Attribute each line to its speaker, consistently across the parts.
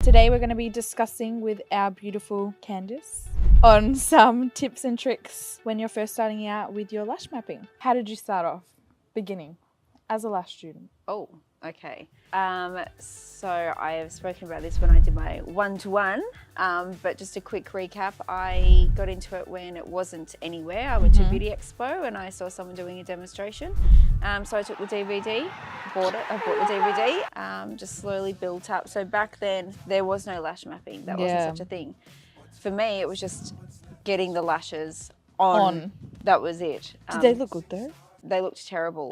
Speaker 1: Today we're going to be discussing with our beautiful Candice on some tips and tricks when you're first starting out with your lash mapping. How did you start off beginning as a lash student?
Speaker 2: Oh, okay. So I have spoken about this when I did my one-to-one, but just a quick recap. I got into it when it wasn't anywhere. I went to a beauty expo and I saw someone doing a demonstration. So I took the DVD, I bought the DVD, just slowly built up. So back then there was no lash mapping. That wasn't such a thing. For me, it was just getting the lashes on. That was it.
Speaker 1: Did they look good though?
Speaker 2: They looked terrible.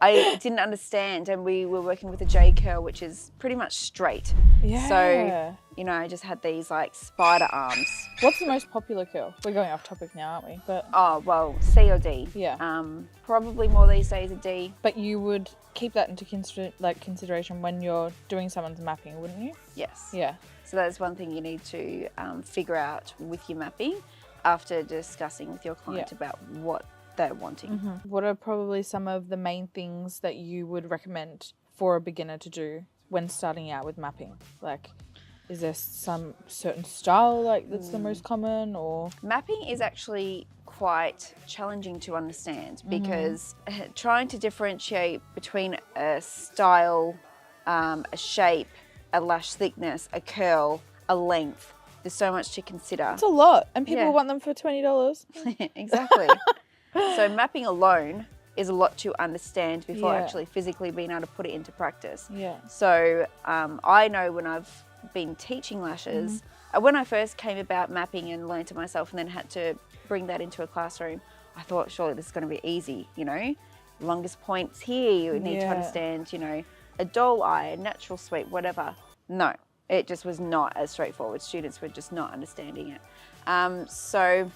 Speaker 2: I didn't understand, and we were working with a J curl, which is pretty much straight.
Speaker 1: Yeah.
Speaker 2: So, you know, I just had these like spider arms.
Speaker 1: What's the most popular curl? We're going off topic now, aren't we? But
Speaker 2: Oh, well, C or D.
Speaker 1: Yeah.
Speaker 2: Probably more these days a D.
Speaker 1: But you would keep that into consideration when you're doing someone's mapping, wouldn't you?
Speaker 2: Yes.
Speaker 1: Yeah.
Speaker 2: So that's one thing you need to figure out with your mapping after discussing with your client about what they're wanting.
Speaker 1: What are probably some of the main things that you would recommend for a beginner to do when starting out with mapping? Like, is there some certain style that's the most common, or?
Speaker 2: Mapping is actually quite challenging to understand because trying to differentiate between a style, a shape, a lash thickness, a curl, a length, there's so much to consider.
Speaker 1: It's a lot, and people want them for $20.
Speaker 2: Exactly. So mapping alone is a lot to understand before actually physically being able to put it into practice.
Speaker 1: Yeah.
Speaker 2: So I know when I've been teaching lashes, when I first came about mapping and learned it myself and then had to bring that into a classroom, I thought surely this is going to be easy, you know, longest points here, you need to understand, you know, a doll eye, a natural sweep, whatever. No, it just was not as straightforward. Students were just not understanding it. So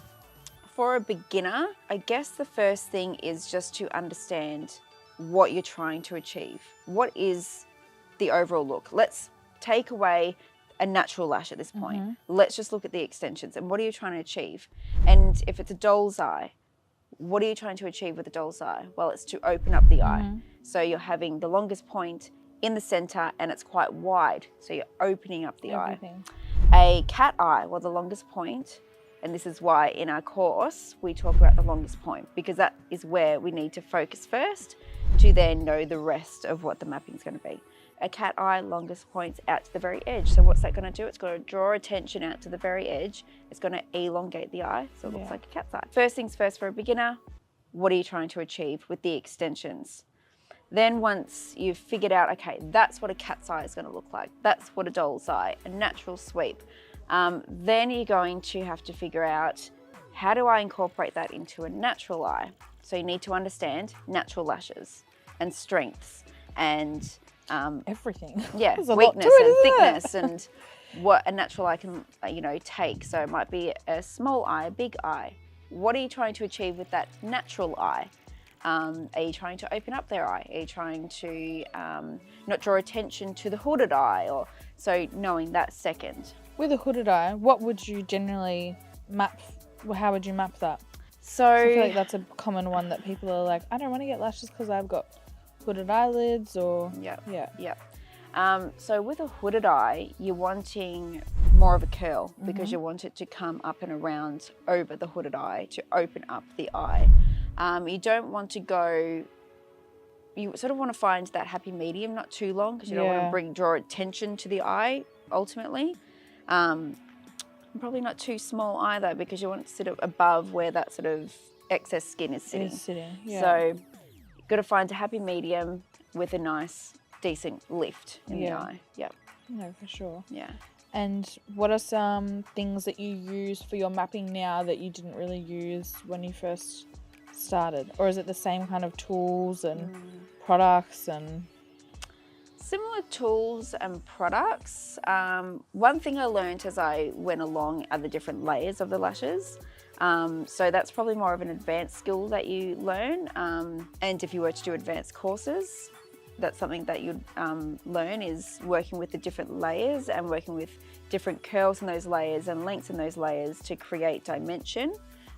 Speaker 2: for a beginner, I guess the first thing is just to understand what you're trying to achieve. What is the overall look? Let's take away a natural lash at this point. Let's just look at the extensions and what are you trying to achieve? And if it's a doll's eye, what are you trying to achieve with a doll's eye? Well, it's to open up the eye. So you're having the longest point in the center and it's quite wide. So you're opening up the eye. A cat eye, well, the longest point, and this is why in our course we talk about the longest point, because that is where we need to focus first to then know the rest of what the mapping is going to be. A cat eye, longest points out to the very edge. So what's that going to do? It's going to draw attention out to the very edge. It's going to elongate the eye, so it looks like a cat's eye. First things first for a beginner, what are you trying to achieve with the extensions? Then once you've figured out, okay, that's what a cat's eye is going to look like. That's what a doll's eye, a natural sweep. Then you're going to have to figure out, how do I incorporate that into a natural eye? So you need to understand natural lashes and strengths and
Speaker 1: everything.
Speaker 2: Yeah,
Speaker 1: There's a
Speaker 2: weakness
Speaker 1: lot to it,
Speaker 2: and
Speaker 1: isn't
Speaker 2: thickness and what a natural eye can, you know, take. So it might be a small eye, a big eye. What are you trying to achieve with that natural eye? Are you trying to open up their eye? Are you trying to not draw attention to the hooded eye? Or so knowing that second.
Speaker 1: With a hooded eye, what would you generally map? How would you map that?
Speaker 2: So
Speaker 1: I feel like that's a common one that people are like, I don't want to get lashes because I've got hooded eyelids or...
Speaker 2: So with a hooded eye, you're wanting more of a curl because you want it to come up and around over the hooded eye to open up the eye. You don't want to go, you sort of want to find that happy medium, not too long because you don't want to draw attention to the eye ultimately. Probably not too small either because you want it to sit above where that sort of excess skin is sitting. So you've got to find a happy medium with a nice, decent lift in the eye.
Speaker 1: No, for sure.
Speaker 2: Yeah.
Speaker 1: And what are some things that you use for your mapping now that you didn't really use when you first started? Or is it the same kind of tools and products and...
Speaker 2: Similar tools and products. One thing I learned as I went along are the different layers of the lashes. So that's probably more of an advanced skill that you learn. And if you were to do advanced courses, that's something that you'd learn is working with the different layers and working with different curls in those layers and lengths in those layers to create dimension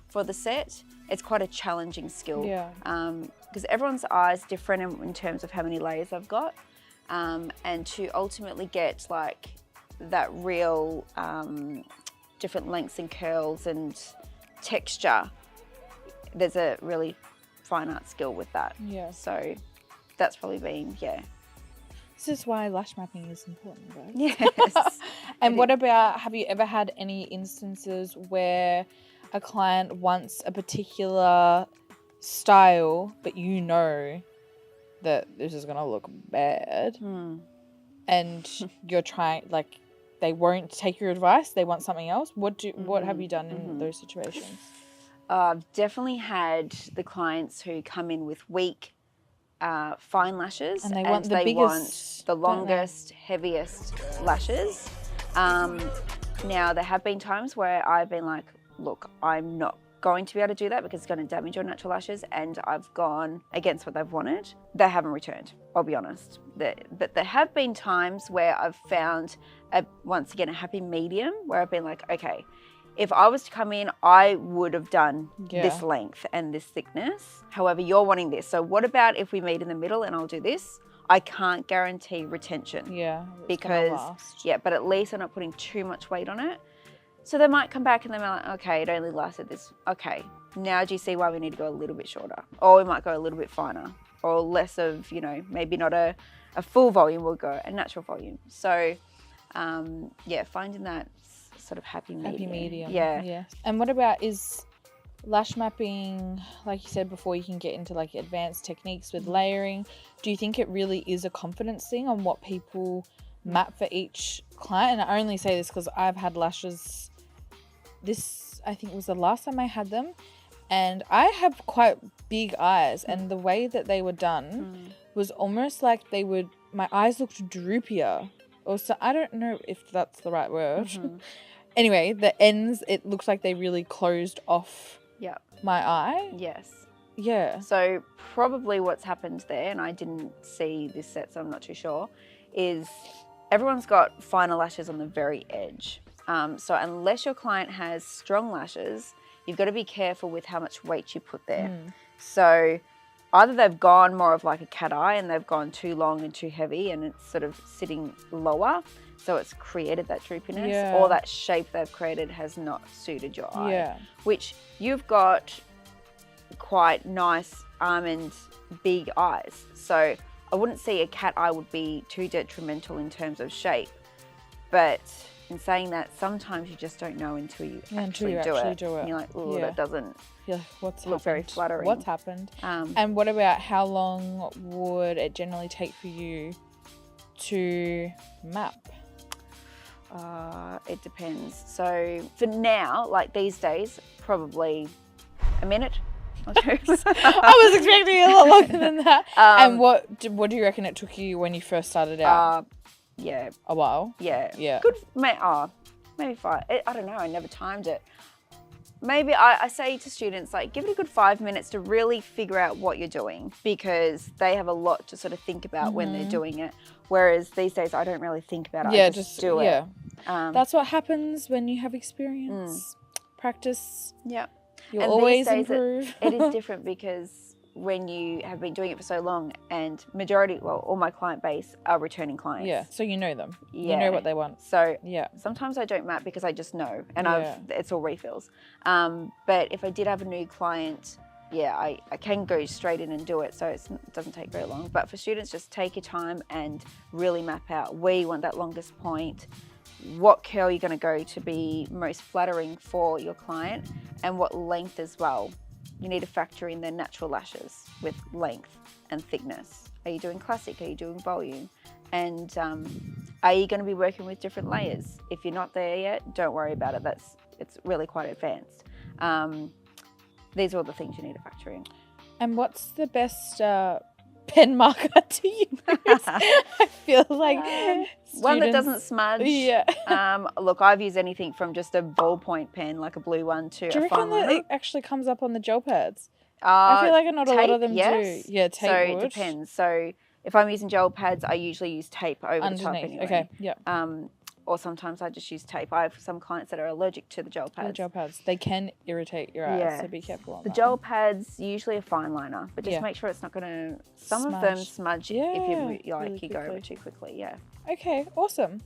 Speaker 2: for the set. It's quite a challenging skill because everyone's eye is different in terms of how many layers they've got. and to ultimately get like that real different lengths and curls and texture, there's a really fine art skill with that.
Speaker 1: Yeah.
Speaker 2: So that's probably been,
Speaker 1: This is why lash mapping is important, right?
Speaker 2: Yes.
Speaker 1: And what about, have you ever had any instances where a client wants a particular style, but you know that this is going to look bad, and you're trying, like, they won't take your advice, they want something else? What have you done in those situations?
Speaker 2: I've definitely had the clients who come in with weak, fine lashes,
Speaker 1: And they want the biggest,
Speaker 2: the
Speaker 1: don't they?
Speaker 2: longest, heaviest lashes. Now, there have been times where I've been like, look, I'm not going to be able to do that because it's going to damage your natural lashes, and I've gone against what they've wanted. They haven't returned, I'll be honest. But there have been times where I've found, once again, a happy medium where I've been like, okay, if I was to come in, I would have done this length and this thickness. However, you're wanting this. So what about if we meet in the middle and I'll do this? I can't guarantee retention.
Speaker 1: Yeah.
Speaker 2: Because, but at least I'm not putting too much weight on it. So they might come back and they're like, okay, it only lasted this. Okay, now do you see why we need to go a little bit shorter? Or we might go a little bit finer, or less of, maybe not a full volume, we'll go a natural volume. So, finding that sort of happy medium.
Speaker 1: Yeah. And what about, is lash mapping, like you said before, you can get into like advanced techniques with layering. Do you think it really is a confidence thing on what people map for each client? And I only say this because I've had lashes, this I think was the last time I had them, and I have quite big eyes, and the way that they were done was almost like my eyes looked droopier, or so, I don't know if that's the right word. Anyway, the ends, it looks like they really closed off my eye.
Speaker 2: Yes.
Speaker 1: Yeah.
Speaker 2: So probably what's happened there, and I didn't see this set, so I'm not too sure, is everyone's got finer lashes on the very edge. So unless your client has strong lashes, you've got to be careful with how much weight you put there. So either they've gone more of like a cat eye and they've gone too long and too heavy and it's sort of sitting lower, so it's created that droopiness, or that shape they've created has not suited your eye. Which you've got quite nice almond big eyes. So I wouldn't say a cat eye would be too detrimental in terms of shape. But in saying that, sometimes you just don't know until you actually do it. And you're like, oh, that doesn't look very flattering.
Speaker 1: What's happened? And what about, how long would it generally take for you to map?
Speaker 2: It depends. So for now, like these days, probably a minute or two.
Speaker 1: I was expecting a lot longer than that. And what do you reckon it took you when you first started out? A while.
Speaker 2: Yeah. Good. Maybe 5. I don't know. I never timed it. Maybe I say to students, like, give it a good 5 minutes to really figure out what you're doing, because they have a lot to sort of think about when they're doing it. Whereas these days, I don't really think about it. I just do it.
Speaker 1: That's what happens when you have experience. Practice.
Speaker 2: Yeah.
Speaker 1: You'll always improve.
Speaker 2: It is different because when you have been doing it for so long, and all my client base are returning clients.
Speaker 1: Yeah, so you know them. You know what they want.
Speaker 2: So sometimes I don't map because I just know, and it's all refills. But if I did have a new client, I can go straight in and do it, so it doesn't take very long. But for students, just take your time and really map out where you want that longest point, what curl you're going to go to be most flattering for your client, and what length as well. You need to factor in their natural lashes with length and thickness. Are you doing classic? Are you doing volume? And are you going to be working with different layers? If you're not there yet, don't worry about it. It's really quite advanced. These are all the things you need to factor in.
Speaker 1: And what's the best pen marker to use? I feel like
Speaker 2: one that doesn't smudge.
Speaker 1: Yeah.
Speaker 2: Look, I've used anything from just a ballpoint pen, like a blue one, to
Speaker 1: do you
Speaker 2: a fine
Speaker 1: reckon that
Speaker 2: liner.
Speaker 1: it actually comes up on the gel pads? I feel like not a lot of them do. Yeah, tape
Speaker 2: so
Speaker 1: would.
Speaker 2: It depends. So if I'm using gel pads, I usually use tape over the top anyway.
Speaker 1: Okay, yeah.
Speaker 2: or sometimes I just use tape. I have some clients that are allergic to the gel pads.
Speaker 1: The gel pads, they can irritate your eyes,
Speaker 2: Yeah.
Speaker 1: so be careful on
Speaker 2: The
Speaker 1: that.
Speaker 2: gel pads usually a fine liner, but just
Speaker 1: Yeah.
Speaker 2: make sure it's not going to. Some of them smudge if
Speaker 1: Yeah,
Speaker 2: you
Speaker 1: really
Speaker 2: go over
Speaker 1: quickly.
Speaker 2: too quickly. Yeah.
Speaker 1: Okay, awesome.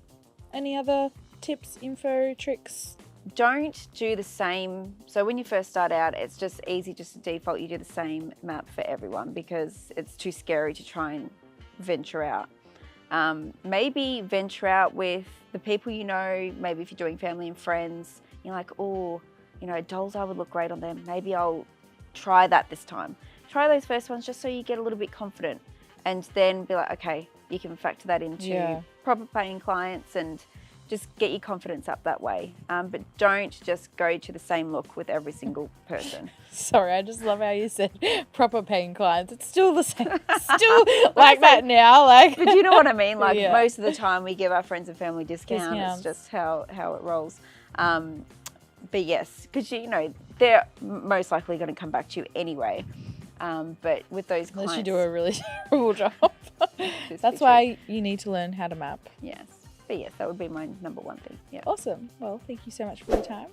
Speaker 1: Any other tips, info, tricks?
Speaker 2: Don't do the same. So when you first start out, it's just easy, just to default, you do the same map for everyone because it's too scary to try and venture out. Maybe venture out with the people you know. Maybe if you're doing family and friends, you're like, oh, you know, doll's eye would look great on them. Maybe I'll try that this time. Try those first ones just so you get a little bit confident, and then be like, okay, you can factor that into proper paying clients and just get your confidence up that way. But don't just go to the same look with every single person.
Speaker 1: Sorry, I just love how you said proper paying clients. It's still the same. Still like that now. Like,
Speaker 2: But you know what I mean? Like
Speaker 1: Yeah.
Speaker 2: most of the time we give our friends and family discounts.
Speaker 1: Discounts.
Speaker 2: It's just how it rolls. But yes, because you know they're most likely going to come back to you anyway. But with those clients,
Speaker 1: unless you do a really terrible job.
Speaker 2: Just
Speaker 1: That's
Speaker 2: be
Speaker 1: why you need to learn how to map.
Speaker 2: yes. But yes, that would be my number one thing. Yeah.
Speaker 1: Awesome. Well, thank you so much for your time.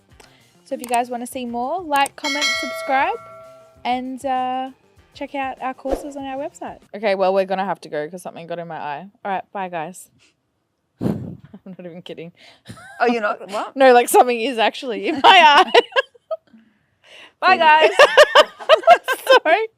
Speaker 1: So if you guys want to see more, like, comment, subscribe, and check out our courses on our website. Okay, well, we're going to have to go because something got in my eye. All right, bye, guys. I'm not even kidding.
Speaker 2: Oh, you're not what?
Speaker 1: No, like something is actually in my eye.
Speaker 2: Bye, guys.
Speaker 1: Sorry.